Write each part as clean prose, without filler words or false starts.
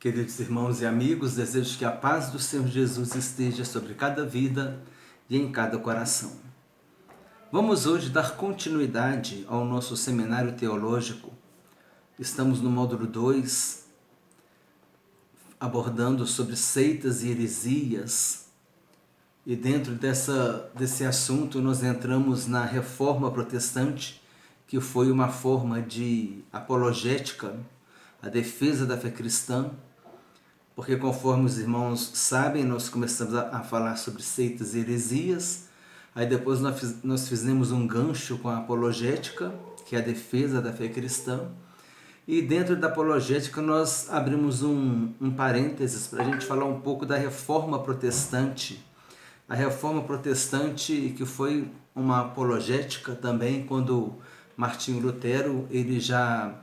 Queridos irmãos e amigos, desejo que a paz do Senhor Jesus esteja sobre cada vida e em cada coração. Vamos hoje dar continuidade ao nosso seminário teológico. Estamos no módulo 2, abordando sobre seitas e heresias. E dentro desse assunto nós entramos na Reforma Protestante, que foi uma forma de apologética, a defesa da fé cristã, porque conforme os irmãos sabem, nós começamos a falar sobre seitas e heresias, aí depois nós fizemos um gancho com a apologética, que é a defesa da fé cristã, e dentro da apologética nós abrimos um parênteses para a gente falar um pouco da Reforma Protestante. A Reforma Protestante, que foi uma apologética também, quando Martinho Lutero ele já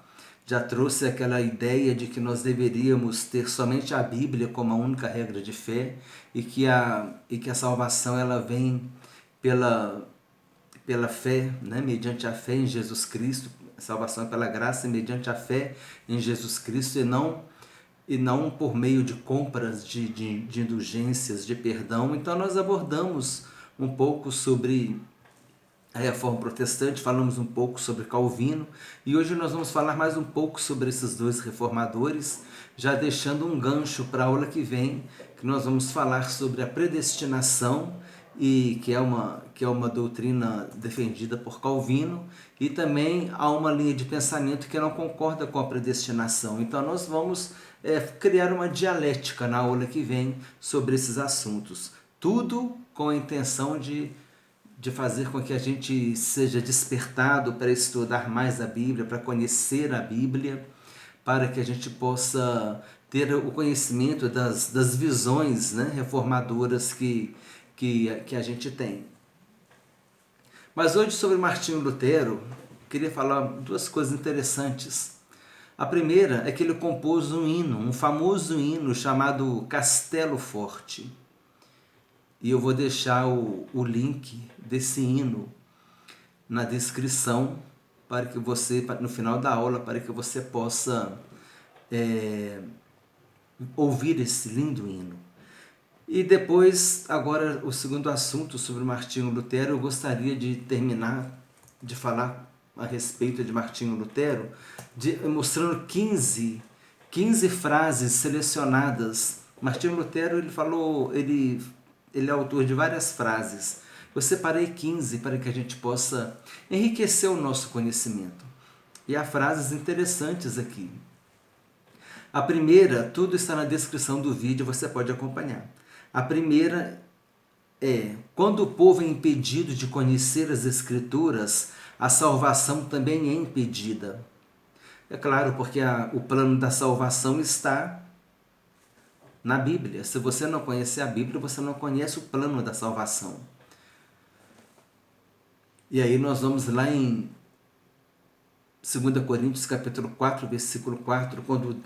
trouxe aquela ideia de que nós deveríamos ter somente a Bíblia como a única regra de fé e que a salvação ela vem pela fé, né? Mediante a fé em Jesus Cristo. A salvação é pela graça mediante a fé em Jesus Cristo e não por meio de compras de indulgências, de perdão. Então nós abordamos um pouco sobre a Reforma Protestante, falamos um pouco sobre Calvino e hoje nós vamos falar mais um pouco sobre esses dois reformadores, já deixando um gancho para a aula que vem, que nós vamos falar sobre a predestinação, e que é uma doutrina defendida por Calvino, e também há uma linha de pensamento que não concorda com a predestinação. Então nós vamos criar uma dialética na aula que vem sobre esses assuntos, tudo com a intenção de fazer com que a gente seja despertado para estudar mais a Bíblia, para conhecer a Bíblia, para que a gente possa ter o conhecimento das visões, né, reformadoras que a gente tem. Mas hoje, sobre Martinho Lutero, eu queria falar duas coisas interessantes. A primeira é que ele compôs um hino, um famoso hino chamado Castelo Forte. E eu vou deixar o link desse hino na descrição para que você, no final da aula, para que você possa ouvir esse lindo hino. E depois, agora, o segundo assunto sobre Martinho Lutero, eu gostaria de terminar de falar a respeito de Martinho Lutero, mostrando 15 frases selecionadas. Martinho Lutero, ele é autor de várias frases. Eu separei 15 para que a gente possa enriquecer o nosso conhecimento. E há frases interessantes aqui. A primeira, tudo está na descrição do vídeo, você pode acompanhar. A primeira é: quando o povo é impedido de conhecer as Escrituras, a salvação também é impedida. É claro, porque o plano da salvação está na Bíblia. Se você não conhecer a Bíblia, você não conhece o plano da salvação. E aí nós vamos lá em 2 Coríntios capítulo 4, versículo 4,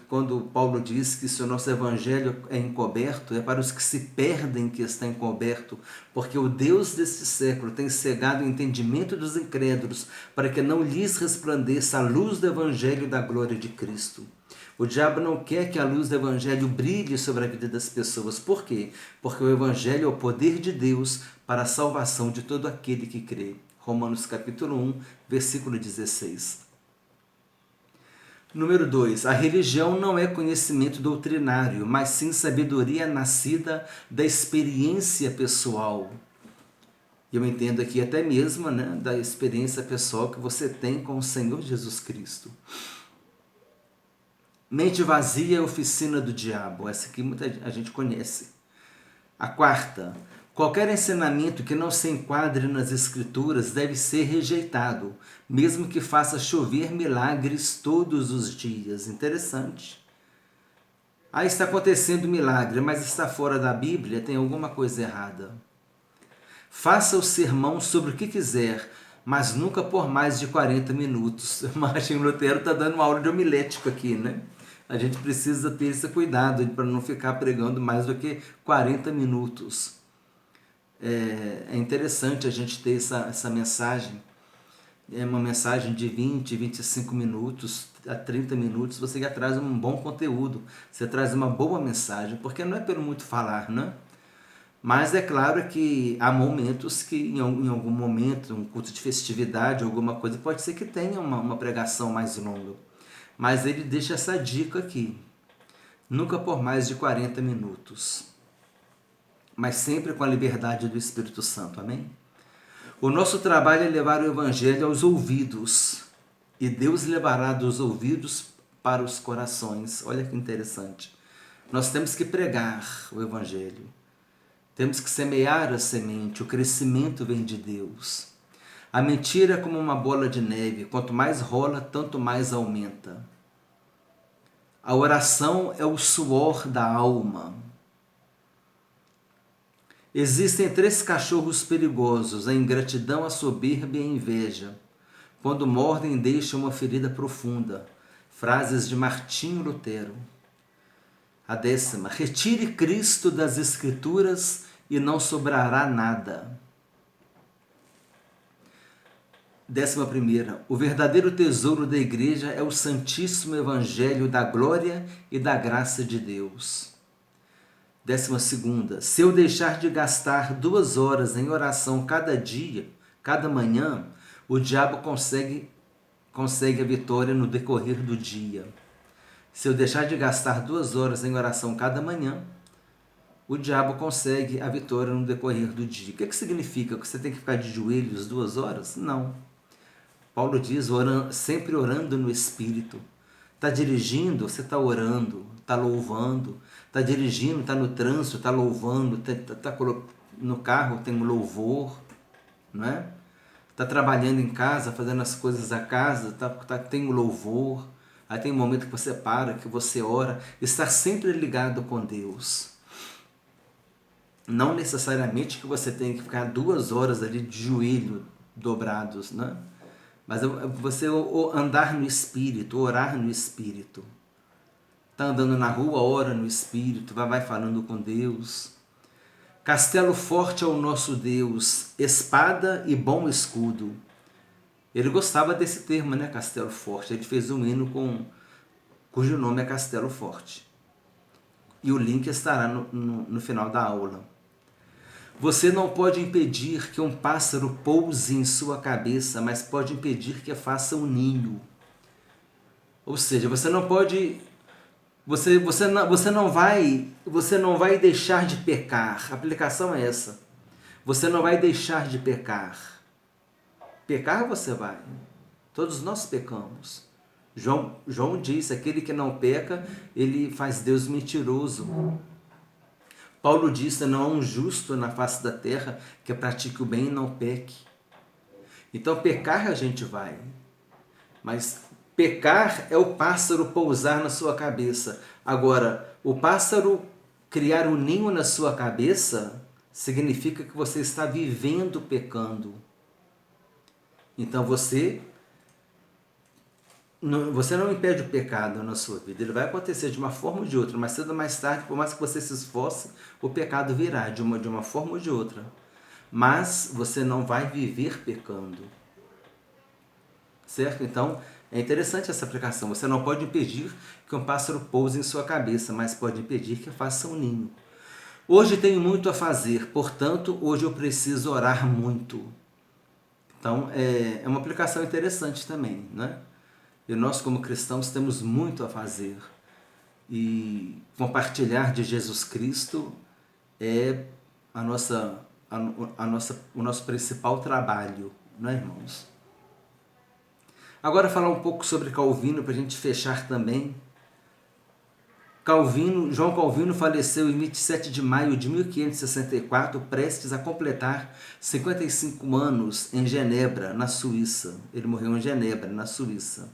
quando Paulo diz que se o nosso evangelho é encoberto, é para os que se perdem que está encoberto, porque o Deus deste século tem cegado o entendimento dos incrédulos, para que não lhes resplandeça a luz do evangelho da glória de Cristo. O diabo não quer que a luz do evangelho brilhe sobre a vida das pessoas. Por quê? Porque o evangelho é o poder de Deus para a salvação de todo aquele que crê. Romanos capítulo 1, versículo 16. Número 2. A religião não é conhecimento doutrinário, mas sim sabedoria nascida da experiência pessoal. Eu entendo aqui até mesmo, né, da experiência pessoal que você tem com o Senhor Jesus Cristo. Mente vazia é oficina do diabo. Essa aqui muita gente conhece. A quarta. Qualquer ensinamento que não se enquadre nas Escrituras deve ser rejeitado, mesmo que faça chover milagres todos os dias. Interessante. Aí está acontecendo milagre, mas está fora da Bíblia, tem alguma coisa errada. Faça o sermão sobre o que quiser, mas nunca por mais de 40 minutos. Martinho Lutero está dando uma aula de homilética aqui, né? A gente precisa ter esse cuidado para não ficar pregando mais do que 40 minutos. É interessante a gente ter essa mensagem. É uma mensagem de 20, 25 minutos, a 30 minutos, você já traz um bom conteúdo, você traz uma boa mensagem, porque não é pelo muito falar, né? Mas é claro que há momentos que, em algum momento, um culto de festividade, alguma coisa, pode ser que tenha uma pregação mais longa. Mas ele deixa essa dica aqui. Nunca por mais de 40 minutos. Mas sempre com a liberdade do Espírito Santo, amém? O nosso trabalho é levar o Evangelho aos ouvidos. E Deus levará dos ouvidos para os corações. Olha que interessante. Nós temos que pregar o Evangelho. Temos que semear a semente, o crescimento vem de Deus. A mentira é como uma bola de neve, quanto mais rola, tanto mais aumenta. A oração é o suor da alma. Existem 3 cachorros perigosos, a ingratidão, a soberba e a inveja. Quando mordem, deixam uma ferida profunda. Frases de Martinho Lutero. A 10ª, retire Cristo das Escrituras e não sobrará nada. 11ª, o verdadeiro tesouro da igreja é o Santíssimo Evangelho da glória e da graça de Deus. 12ª, se eu deixar de gastar 2 horas em oração cada dia, cada manhã, o diabo consegue a vitória no decorrer do dia. Se eu deixar de gastar 2 horas em oração cada manhã, o diabo consegue a vitória no decorrer do dia. O que significa? Que você tem que ficar de joelhos 2 horas? Não. Paulo diz, sempre orando no Espírito. Está dirigindo, você está orando, está louvando. Está dirigindo, está no trânsito, está louvando. Está no carro, tem um louvor. Não é? Está trabalhando em casa, fazendo as coisas da casa, tem um louvor. Aí tem um momento que você para, que você ora. Estar sempre ligado com Deus. Não necessariamente que você tenha que ficar 2 horas ali de joelho dobrados, né? Mas você andar no Espírito, orar no Espírito. Está andando na rua, ora no Espírito, vai falando com Deus. Castelo forte é o nosso Deus, espada e bom escudo. Ele gostava desse termo, né? Castelo forte. Ele fez um hino cujo nome é Castelo Forte. E o link estará no final da aula. Você não pode impedir que um pássaro pouse em sua cabeça, mas pode impedir que faça um ninho. Ou seja, você não pode... Você não vai deixar de pecar. A aplicação é essa. Você não vai deixar de pecar. Pecar você vai. Todos nós pecamos. João disse, aquele que não peca, ele faz Deus mentiroso. Paulo disse, não há um justo na face da terra que pratique o bem e não peque. Então pecar a gente vai. Mas pecar é o pássaro pousar na sua cabeça. Agora, o pássaro criar um ninho na sua cabeça significa que você está vivendo pecando. Então você não impede o pecado na sua vida. Ele vai acontecer de uma forma ou de outra, mas cedo ou mais tarde, por mais que você se esforce, o pecado virá de uma forma ou de outra. Mas você não vai viver pecando. Certo? Então, é interessante essa aplicação. Você não pode impedir que um pássaro pouse em sua cabeça, mas pode impedir que faça um ninho. Hoje tenho muito a fazer, portanto, hoje eu preciso orar muito. Então, é uma aplicação interessante também, né? E nós, como cristãos, temos muito a fazer. E compartilhar de Jesus Cristo é o nosso principal trabalho, não é, irmãos? Agora falar um pouco sobre Calvino, para a gente fechar também. João Calvino faleceu em 27 de maio de 1564, prestes a completar 55 anos em Genebra, na Suíça. Ele morreu em Genebra, na Suíça.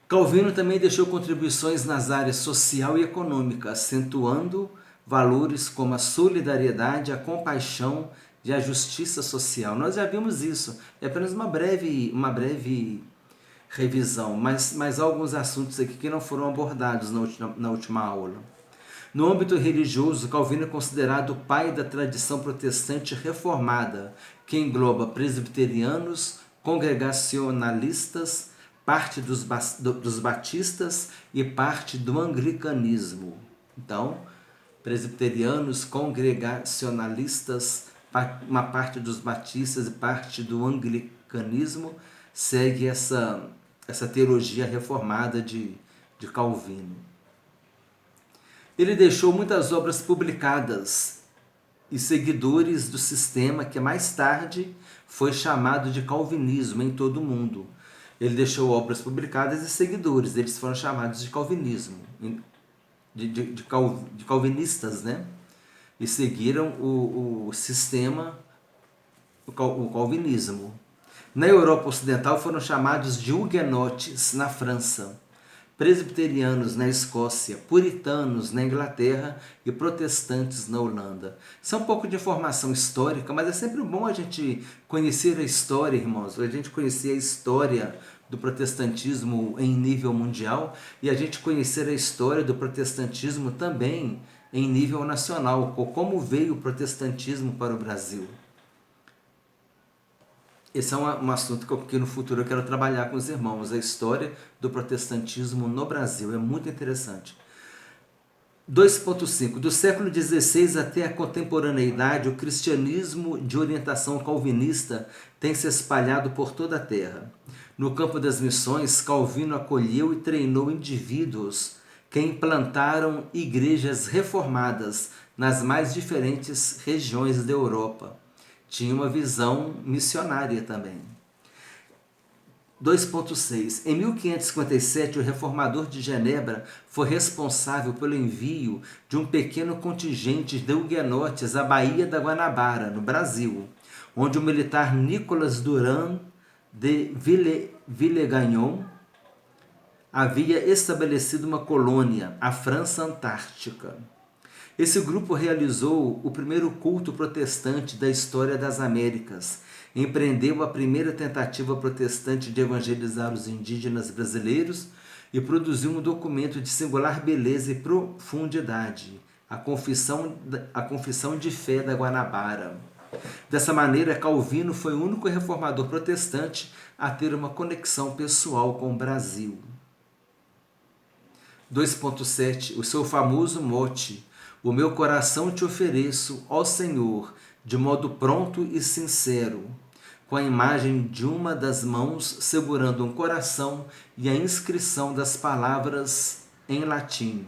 Calvino também deixou contribuições nas áreas social e econômica, acentuando valores como a solidariedade, a compaixão e a justiça social. Nós já vimos isso, é apenas uma breve revisão, mas há alguns assuntos aqui que não foram abordados na última aula. No âmbito religioso, Calvino é considerado o pai da tradição protestante reformada, que engloba presbiterianos, congregacionalistas, parte dos batistas e parte do anglicanismo. Então, presbiterianos, congregacionalistas, uma parte dos batistas e parte do anglicanismo segue essa teologia reformada de Calvino. Ele deixou muitas obras publicadas e seguidores do sistema que mais tarde foi chamado de calvinismo em todo o mundo. Ele deixou obras publicadas e seguidores, eles foram chamados de calvinismo, de calvinistas, né? E seguiram o sistema, o calvinismo. Na Europa Ocidental foram chamados de huguenotes na França, presbiterianos na Escócia, puritanos na Inglaterra e protestantes na Holanda. Isso é um pouco de informação histórica, mas é sempre bom a gente conhecer a história, irmãos, a gente conhecer a história do protestantismo em nível mundial e a gente conhecer a história do protestantismo também em nível nacional, como veio o protestantismo para o Brasil. Esse é um assunto que no futuro eu quero trabalhar com os irmãos, a história do protestantismo no Brasil, é muito interessante. 2.5. Do século XVI até a contemporaneidade, o cristianismo de orientação calvinista tem se espalhado por toda a terra. No campo das missões, Calvino acolheu e treinou indivíduos que implantaram igrejas reformadas nas mais diferentes regiões da Europa. Tinha uma visão missionária também. 2.6. Em 1557, o reformador de Genebra foi responsável pelo envio de um pequeno contingente de huguenotes à Baía da Guanabara, no Brasil, onde o militar Nicolas Durand de Villegagnon havia estabelecido uma colônia, a França Antártica. Esse grupo realizou o primeiro culto protestante da história das Américas, empreendeu a primeira tentativa protestante de evangelizar os indígenas brasileiros e produziu um documento de singular beleza e profundidade, a Confissão de Fé da Guanabara. Dessa maneira, Calvino foi o único reformador protestante a ter uma conexão pessoal com o Brasil. 2.7. O seu famoso mote: o meu coração te ofereço, ó Senhor, de modo pronto e sincero, com a imagem de uma das mãos segurando um coração e a inscrição das palavras em latim: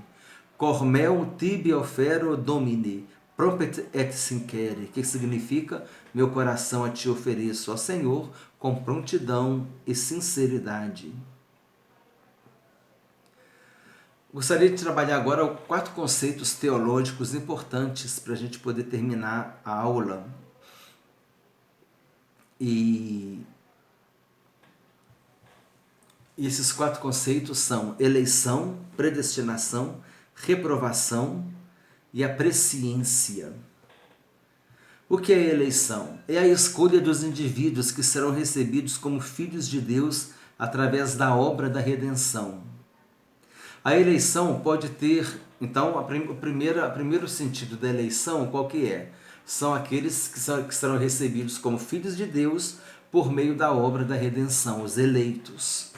Cor meo tibi offero Domini, propet et sincere, que significa: meu coração a te ofereço, ó Senhor, com prontidão e sinceridade. Gostaria de trabalhar agora 4 conceitos teológicos importantes para a gente poder terminar a aula. E esses 4 conceitos são eleição, predestinação, reprovação e a presciência. O que é eleição? É a escolha dos indivíduos que serão recebidos como filhos de Deus através da obra da redenção. A eleição pode ter, então, o primeiro sentido da eleição, qual que é? São aqueles que serão recebidos como filhos de Deus por meio da obra da redenção, os eleitos.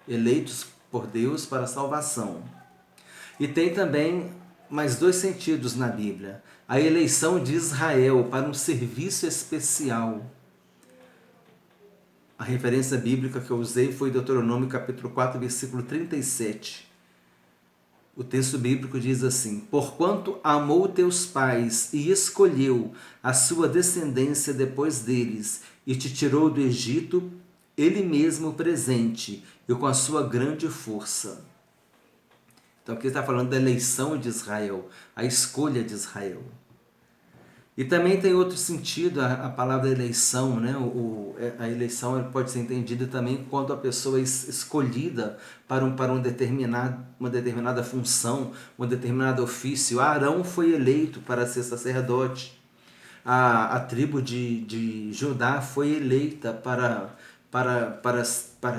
Eleitos por Deus para a salvação. E tem também mais 2 sentidos na Bíblia. A eleição de Israel para um serviço especial. A referência bíblica que eu usei foi Deuteronômio capítulo 4, versículo 37. O texto bíblico diz assim: porquanto amou teus pais e escolheu a sua descendência depois deles, e te tirou do Egito, ele mesmo presente, e com a sua grande força. Então aqui está falando da eleição de Israel, a escolha de Israel. E também tem outro sentido a palavra eleição, né? A eleição pode ser entendida também quando a pessoa é escolhida para uma determinada função, um determinado ofício. Arão foi eleito para ser sacerdote. A tribo de Judá foi eleita para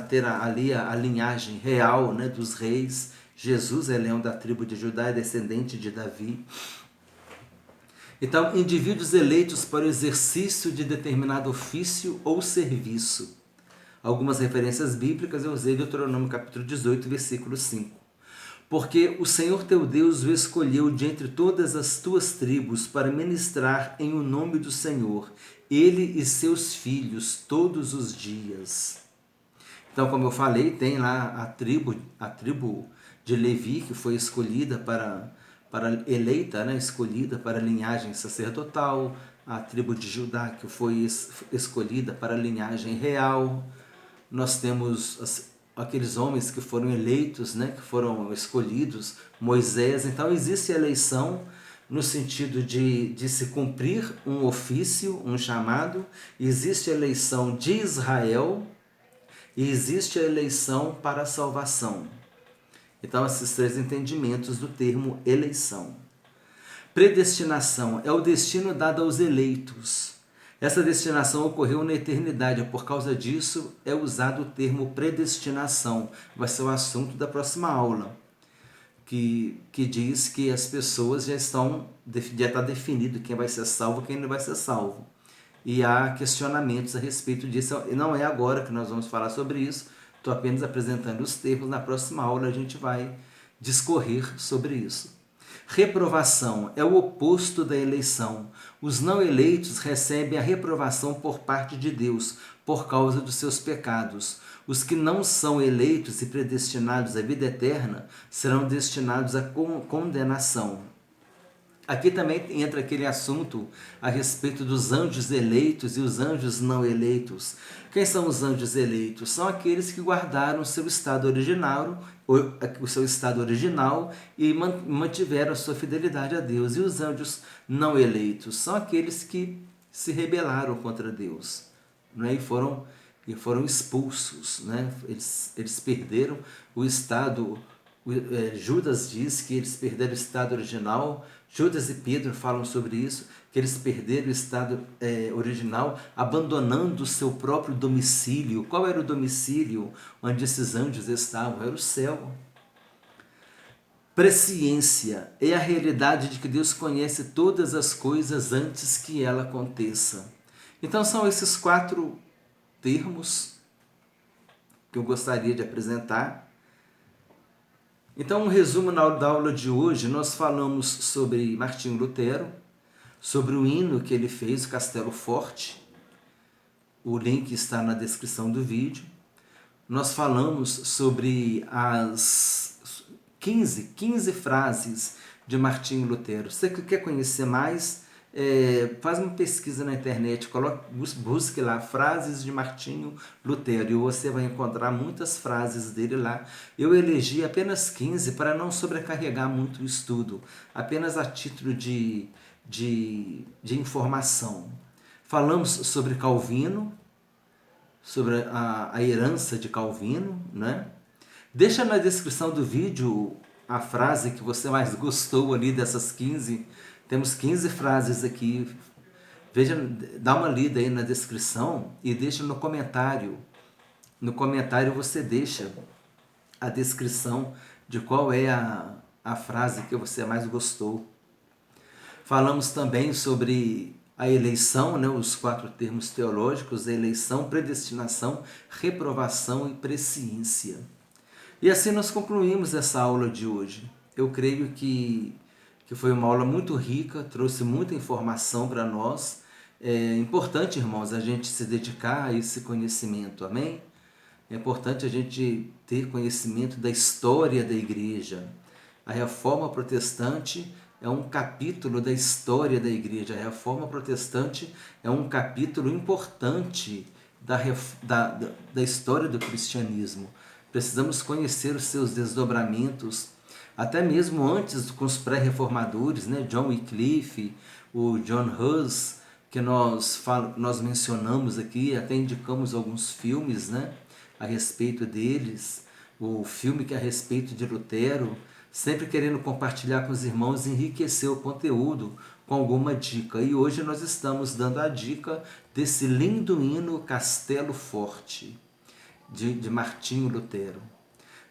ter ali a linhagem real, né, dos reis. Jesus é leão da tribo de Judá, é descendente de Davi. Então, indivíduos eleitos para o exercício de determinado ofício ou serviço. algumas referências bíblicas, eu usei Deuteronômio capítulo 18, versículo 5. Porque o Senhor teu Deus o escolheu de entre todas as tuas tribos para ministrar em o nome do Senhor, ele e seus filhos, todos os dias. Então, como eu falei, tem lá a tribo de Levi, que foi escolhida eleita, né, escolhida para a linhagem sacerdotal, a tribo de Judá, que foi escolhida para a linhagem real. Nós temos aqueles homens que foram eleitos, né, que foram escolhidos, Moisés. Então, existe eleição no sentido de se cumprir um ofício, um chamado. Existe a eleição de Israel e existe a eleição para a salvação. Então, esses três entendimentos do termo eleição. Predestinação é o destino dado aos eleitos. Essa destinação ocorreu na eternidade, por causa disso é usado o termo predestinação. Vai ser o assunto da próxima aula, que diz que as pessoas já está definido quem vai ser salvo e quem não vai ser salvo. E há questionamentos a respeito disso, e não é agora que nós vamos falar sobre isso, estou apenas apresentando os termos, na próxima aula a gente vai discorrer sobre isso. Reprovação é o oposto da eleição. Os não eleitos recebem a reprovação por parte de Deus, por causa dos seus pecados. Os que não são eleitos e predestinados à vida eterna serão destinados à condenação. Aqui também entra aquele assunto a respeito dos anjos eleitos e os anjos não eleitos. Quem são os anjos eleitos? São aqueles que guardaram o seu estado original e mantiveram a sua fidelidade a Deus. E os anjos não eleitos são aqueles que se rebelaram contra Deus, né? e foram expulsos, né? Eles perderam o estado. Judas diz que eles perderam o estado original. Judas e Pedro falam sobre isso, que eles perderam o estado original, abandonando o seu próprio domicílio. Qual era o domicílio onde esses anjos estavam? Era o céu. Presciência é a realidade de que Deus conhece todas as coisas antes que ela aconteça. Então são esses 4 termos que eu gostaria de apresentar. Então, um resumo da aula de hoje, nós falamos sobre Martinho Lutero, sobre o hino que ele fez, o Castelo Forte. O link está na descrição do vídeo. Nós falamos sobre as 15 frases de Martinho Lutero. Você que quer conhecer mais, faz uma pesquisa na internet, busque lá frases de Martinho Lutero e você vai encontrar muitas frases dele lá. Eu elegi apenas 15 para não sobrecarregar muito o estudo, apenas a título de informação. Falamos sobre Calvino, sobre a herança de Calvino, né? Deixa na descrição do vídeo a frase que você mais gostou ali dessas 15. Temos 15 frases aqui. Veja, dá uma lida aí na descrição e deixa no comentário. No comentário você deixa a descrição de qual é a frase que você mais gostou. Falamos também sobre a eleição, né, os 4 termos teológicos: eleição, predestinação, reprovação e presciência. E assim nós concluímos essa aula de hoje. Eu creio que foi uma aula muito rica, trouxe muita informação para nós. É importante, irmãos, a gente se dedicar a esse conhecimento, amém? É importante a gente ter conhecimento da história da igreja. A Reforma Protestante é um capítulo da história da igreja. A Reforma Protestante é um capítulo importante da história do cristianismo. Precisamos conhecer os seus desdobramentos, até mesmo antes com os pré-reformadores, né? John Wycliffe, o John Hus, que nós mencionamos aqui, até indicamos alguns filmes, né, a respeito deles. O filme que é a respeito de Lutero, sempre querendo compartilhar com os irmãos e enriquecer o conteúdo com alguma dica. E hoje nós estamos dando a dica desse lindo hino Castelo Forte, de Martinho Lutero.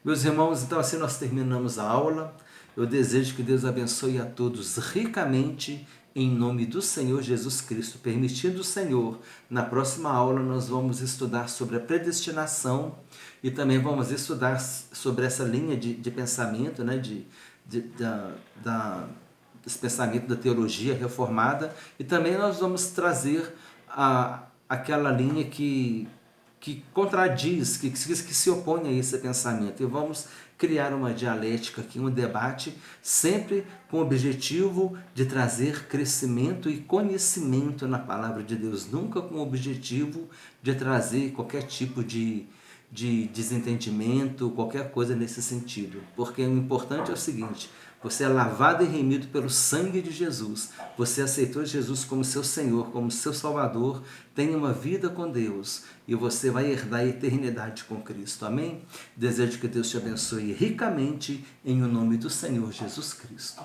Meus irmãos, então assim nós terminamos a aula. Eu desejo que Deus abençoe a todos ricamente, em nome do Senhor Jesus Cristo. Permitindo o Senhor, na próxima aula nós vamos estudar sobre a predestinação e também vamos estudar sobre essa linha de pensamento, né, desse pensamento da teologia reformada, e também nós vamos trazer aquela linha que contradiz, que se opõe a esse pensamento. E vamos criar uma dialética aqui, um debate, sempre com o objetivo de trazer crescimento e conhecimento na palavra de Deus, nunca com o objetivo de trazer qualquer tipo de desentendimento, qualquer coisa nesse sentido. Porque o importante é o seguinte: você é lavado e remido pelo sangue de Jesus. Você aceitou Jesus como seu Senhor, como seu Salvador. Tem uma vida com Deus e você vai herdar a eternidade com Cristo. Amém? Desejo que Deus te abençoe ricamente em o nome do Senhor Jesus Cristo.